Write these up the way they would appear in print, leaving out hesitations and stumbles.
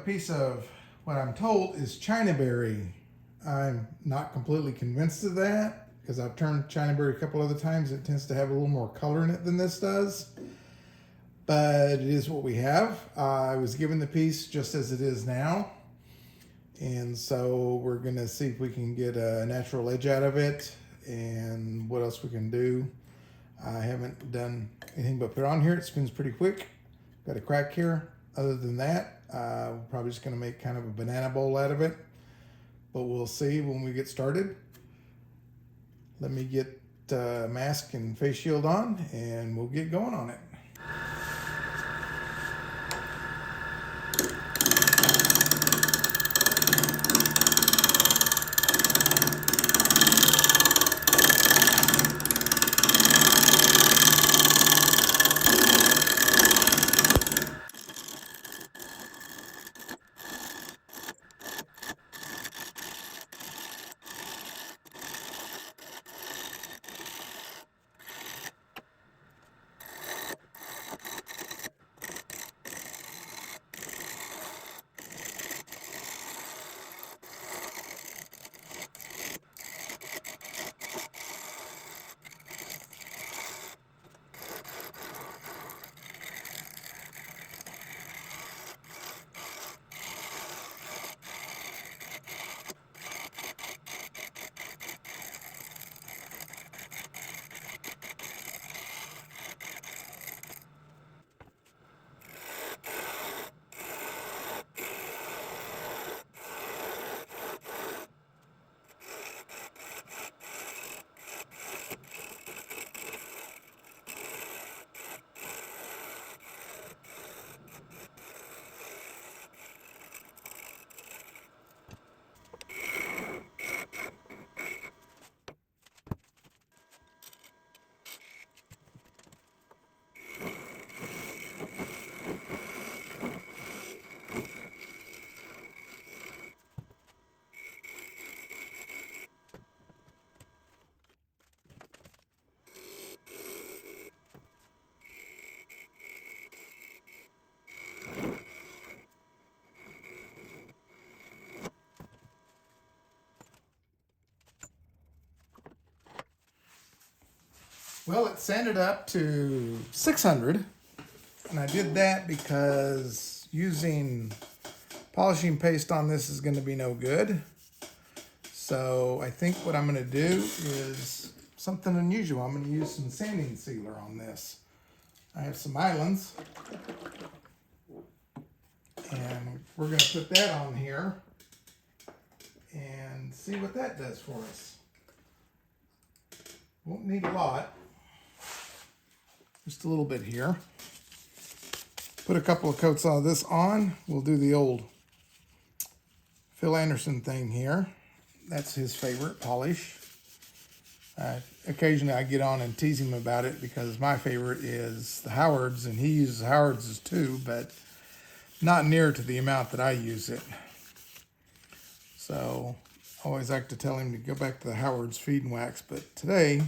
piece of what I'm told is Chinaberry. I'm not completely convinced of that because I've turned Chinaberry a couple other times. It tends to have a little more color in it than this does. But it is what we have. I was given the piece just as it is now. And so we're going to see if we can get a natural edge out of it and what else we can do. I haven't done anything but put it on here. It spins pretty quick. Got a crack here. Other than that, we're probably just going to make kind of a banana bowl out of it. But we'll see when we get started. Let me get mask and face shield on and we'll get going on it. Well, it sanded up to 600, and I did that because using polishing paste on this is going to be no good. So I think what I'm going to do is something unusual. I'm going to use some sanding sealer on this. I have some islands, and we're going to put that on here and see what that does for us. Won't need a lot. Just a little bit here. Put a couple of coats of this on. We'll do the old Phil Anderson thing here. That's his favorite polish. Occasionally I get on and tease him about it because my favorite is the Howard's, and he uses Howard's too, but not near to the amount that I use it. So I always like to tell him to go back to the Howard's Feed and Wax, but today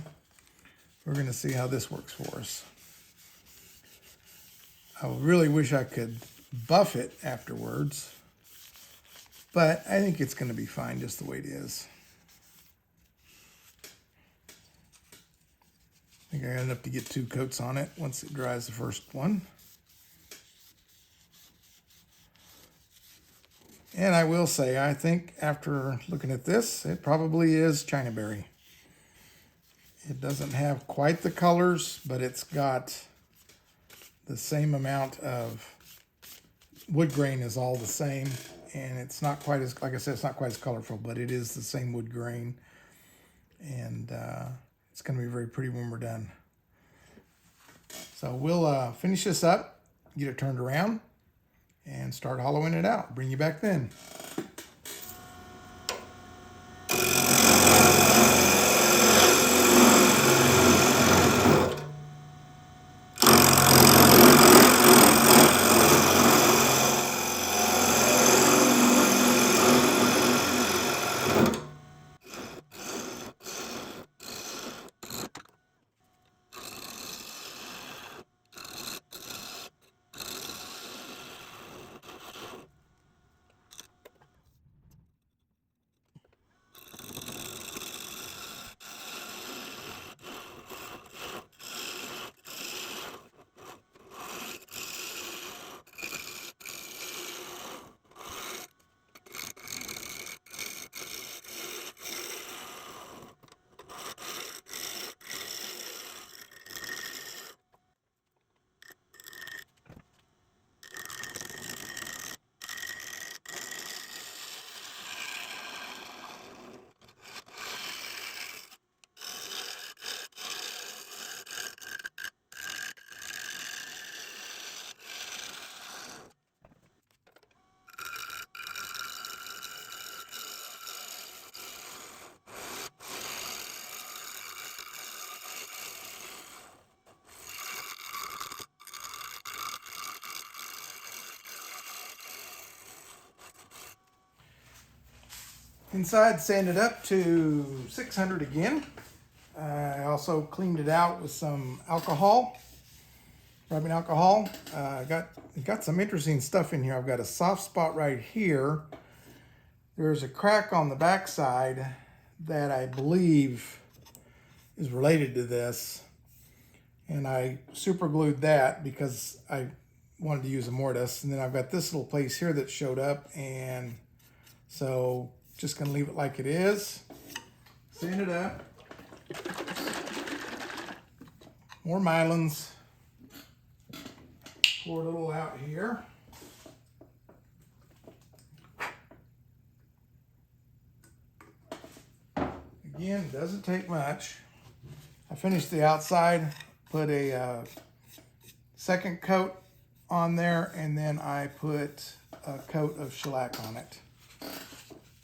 we're going to see how this works for us. I really wish I could buff it afterwards, but I think it's going to be fine just the way it is. I think I got enough to get 2 coats on it once it dries the first one. And I will say, I think after looking at this, it probably is Chinaberry. It doesn't have quite the colors, but it's got the same amount of wood grain is all the same, and it's not quite as, like I said, it's not quite as colorful, but it is the same wood grain, and it's going to be very pretty when we're done. So we'll finish this up, get it turned around, and start hollowing it out. Bring you back then. Inside sanded up to 600 again. I also cleaned it out with some alcohol, rubbing alcohol. Got some interesting stuff in here. I've got a soft spot right here. There's a crack on the back side that I believe is related to this. And I super glued that because I wanted to use a mortise. And then I've got this little place here that showed up, and so just gonna leave it like it is. Sand it up. More Mylans. Pour a little out here. Again, doesn't take much. I finished the outside, put a second coat on there, and then I put a coat of shellac on it.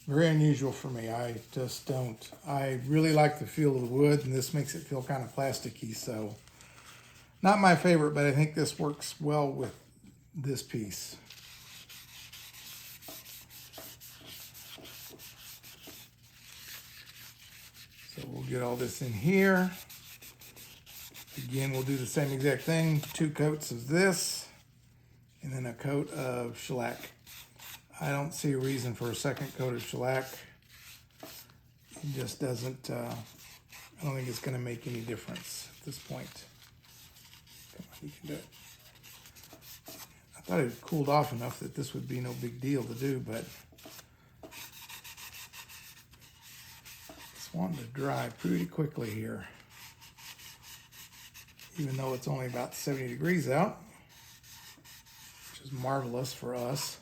Very unusual for me. I just don't. I really like the feel of the wood, and this makes it feel kind of plasticky. So, not my favorite, but I think this works well with this piece. So we'll get all this in here. Again, we'll do the same exact thing. 2 coats of this, and then a coat of shellac. I don't see a reason for a second coat of shellac. It just doesn't, I don't think it's going to make any difference at this point. Come on, you can do it. I thought it had cooled off enough that this would be no big deal to do, but it's wanting to dry pretty quickly here. Even though it's only about 70 degrees out, which is marvelous for us.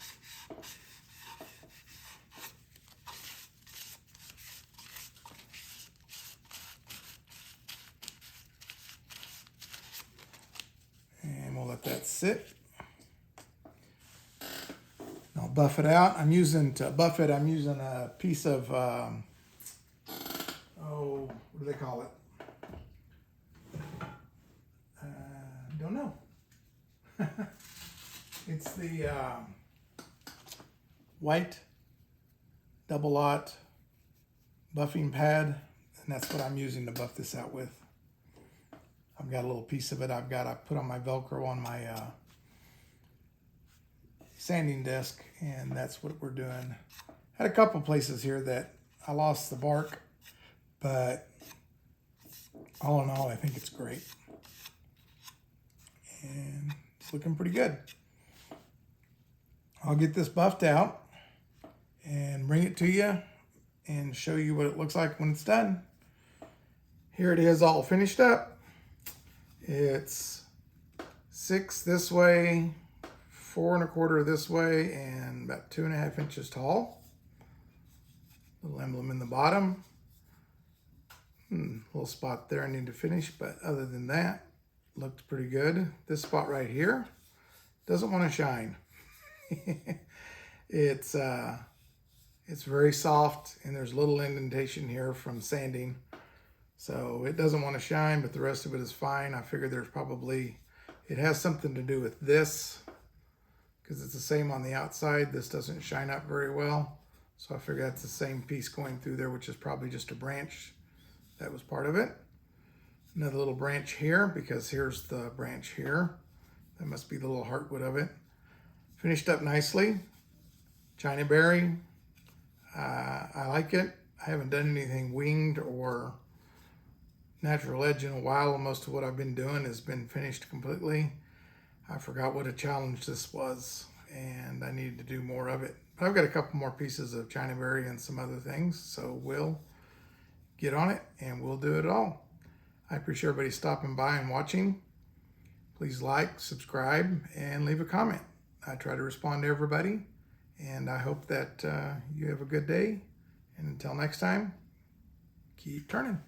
And we'll let that sit. I'll buff it out. To buff it, I'm using a piece of, what do they call it? Don't know. It's the white double-aught buffing pad, and that's what I'm using to buff this out with. I've got a little piece of it I put on my Velcro on my sanding desk, and that's what we're doing. Had a couple places here that I lost the bark, but all in all, I think it's great. And it's looking pretty good. I'll get this buffed out and bring it to you and show you what it looks like when it's done. Here it is all finished up. It's 6 this way, 4 1/4 this way, and about 2.5 inches tall. Little emblem in the bottom. Little spot there I need to finish, but other than that, looked pretty good. This spot right here doesn't want to shine. It's very soft, and there's a little indentation here from sanding, so it doesn't want to shine, but the rest of it is fine. I figured it has something to do with this, because it's the same on the outside. This doesn't shine up very well, so I figured that's the same piece going through there, which is probably just a branch that was part of it. Another little branch here, because here's the branch here. That must be the little heartwood of it. Finished up nicely. Chinaberry. I like it. I haven't done anything winged or natural edge in a while. Most of what I've been doing has been finished completely. I forgot what a challenge this was, and I needed to do more of it. But I've got a couple more pieces of Chinaberry and some other things, so we'll get on it and we'll do it all. I appreciate everybody stopping by and watching. Please like, subscribe, and leave a comment. I try to respond to everybody, and I hope that you have a good day. And until next time, keep turning.